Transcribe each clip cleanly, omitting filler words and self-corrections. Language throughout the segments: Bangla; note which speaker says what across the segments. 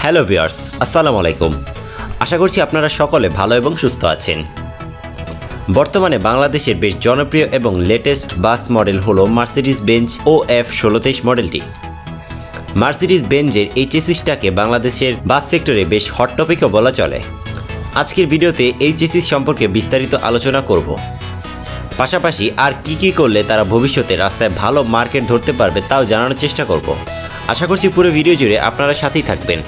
Speaker 1: হ্যালো ভিউয়ার্স, আসসালামু আলাইকুম। আশা করছি আপনারা সকলে ভালো এবং সুস্থ আছেন। বর্তমানে বাংলাদেশের বেশ জনপ্রিয় এবং লেটেস্ট বাস মডেল হলো মার্সিডিজ বেঞ্জ OF 1623 মডেলটি। মার্সিডিজ বেঞ্জের এই চেসিসটাকে বাংলাদেশের বাস সেক্টরে বেশ হট টপিকও বলা চলে। আজকের ভিডিওতে এই চেসিস সম্পর্কে বিস্তারিত আলোচনা করব। পাশাপাশি আর কি করলে তারা ভবিষ্যতে রাস্তায় ভালো মার্কেট ধরতে পারবে তাও জানানোর চেষ্টা করব। আশা করছি পুরো ভিডিও জুড়ে আপনারা সাথেই থাকবেন।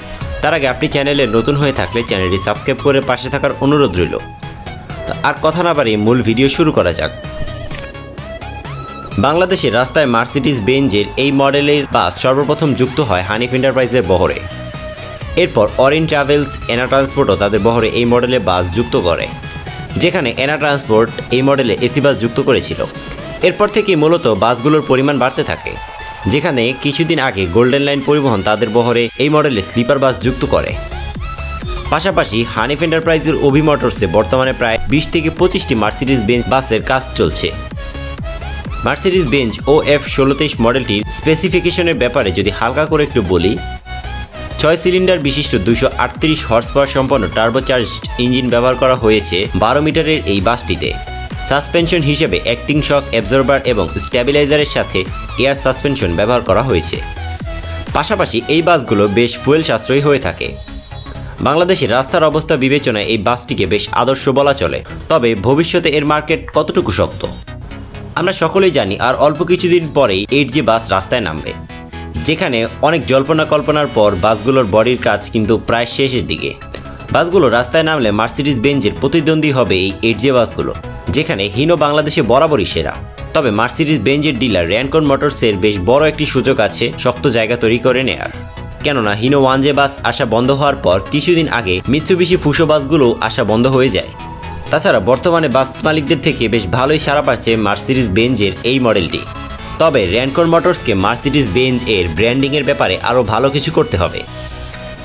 Speaker 1: তার আগে আপনি চ্যানেলে নতুন হয়ে থাকলে চ্যানেলটি সাবস্ক্রাইব করে পাশে থাকার অনুরোধ রইল। তো আর কথা না বাড়িয়ে মূল ভিডিও শুরু করা যাক। বাংলাদেশের রাস্তায় মার্সিডিজ বেঞ্জের এই মডেলের বাস সর্বপ্রথম যুক্ত হয় হানিফ এন্টারপ্রাইজের বহরে। এরপর অরিন ট্রাভেলস, এনা ট্রান্সপোর্টও তাদের বহরে এই মডেলের বাস যুক্ত করে, যেখানে এনা ট্রান্সপোর্ট এই মডেলে এসি বাস যুক্ত করেছিল। এরপর থেকে মূলত বাসগুলোর পরিমাণ বাড়তে থাকে, যেখানে কিছুদিন আগে গোল্ডেন লাইন পরিবহন তাদের বহরে এই মডেলে স্লিপার বাস যুক্ত করে। পাশাপাশি হানিফ এন্টারপ্রাইজের অভি মোটরসে বর্তমানে প্রায় 20 থেকে 25টি মার্সিডিজ বেঞ্জ বাসের কাজ চলছে। মার্সিডিজ বেঞ্জ OF 1623 মডেলটির স্পেসিফিকেশনের ব্যাপারে যদি হালকা করে একটু বলি, 6 সিলিন্ডার বিশিষ্ট 238 হর্স পাওয়ার সম্পন্ন টার্বোচার্জড ইঞ্জিন ব্যবহার করা হয়েছে 12 মিটারের এই বাসটিতে। সাসপেনশন হিসেবে অ্যাক্টিং শক অ্যাবজর্বার এবং স্ট্যাবিলাইজারের সাথে এয়ার সাসপেনশন ব্যবহার করা হয়েছে। পাশাপাশি এই বাসগুলো বেশ ফুয়েল সাশ্রয়ী হয়ে থাকে। বাংলাদেশের রাস্তার অবস্থা বিবেচনায় এই বাসটিকে বেশ আদর্শ বলা চলে। তবে ভবিষ্যতে এর মার্কেট কতটুকু শক্ত আমরা সকলেই জানি। আর অল্প কিছুদিন পরেই 8G বাস রাস্তায় নামবে, যেখানে অনেক জল্পনা কল্পনার পর বাসগুলোর বডির কাজ কিন্তু প্রায় শেষের দিকে। বাসগুলো রাস্তায় নামলে মার্সিডিজ বেঞ্জের প্রতিদ্বন্দ্বী হবে এই 8G বাসগুলো, যেখানে হিনো বাংলাদেশে বরাবরই সেরা। তবে মার্সিডিজ বেঞ্জের ডিলার র্যানকন মোটরসের বেশ বড় একটি সুযোগ আছে শক্ত জায়গা তৈরি করে নেয়ার। কেননা হিনো 1J বাস আসা বন্ধ হওয়ার পর কিছুদিন আগে মিৎসুবিশি ফুসো বাসগুলো আসা বন্ধ হয়ে যায়। তাছাড়া বর্তমানে বাস মালিকদের থেকে বেশ ভালোই সাড়া পাচ্ছে মার্সিডিজ বেঞ্জের এই মডেলটি। তবে র্যানকন মোটরসকে মার্সিডিজ বেঞ্জ এর ব্র্যান্ডিংয়ের ব্যাপারে আরও ভালো কিছু করতে হবে।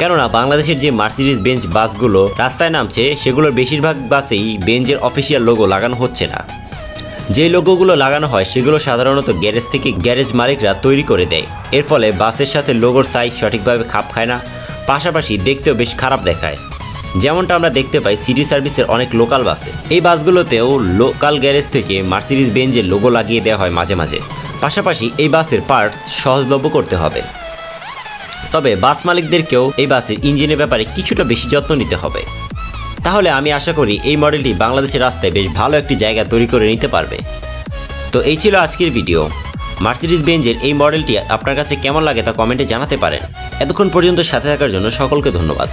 Speaker 1: কেননা বাংলাদেশের যে মার্সিডিজ বেঞ্জ বাসগুলো রাস্তায় নামছে, সেগুলোর বেশিরভাগ বাসেই বেঞ্জের অফিসিয়াল লোগো লাগানো হচ্ছে না। যে লোগোগুলো লাগানো হয় সেগুলো সাধারণত গ্যারেজ থেকে গ্যারেজ মালিকরা তৈরি করে দেয়। এর ফলে বাসের সাথে লোগোর সাইজ সঠিকভাবে খাপ খায় না, পাশাপাশি দেখতেও বেশ খারাপ দেখায়। যেমনটা আমরা দেখতে পাই সিটি সার্ভিসের অনেক লোকাল বাসে। এই বাসগুলোতেও লোকাল গ্যারেজ থেকে মার্সিডিজ বেঞ্জের লোগো লাগিয়ে দেওয়া হয় মাঝে মাঝে। পাশাপাশি এই বাসের পার্টস সহজলভ্য করতে হবে। তবে বাস মালিকদেরকেও এই বাসের ইঞ্জিনের ব্যাপারে কিছুটা বেশি যত্ন নিতে হবে। তাহলে আমি আশা করি এই মডেলটি বাংলাদেশের রাস্তায় বেশ ভালো একটি জায়গা তৈরি করে নিতে পারবে। তো এই ছিল আজকের ভিডিও। মার্সিডিজ বেঞ্জের এই মডেলটি আপনার কাছে কেমন লাগে তা কমেন্টে জানাতে পারেন। এতক্ষণ পর্যন্ত সাথে থাকার জন্য সকলকে ধন্যবাদ।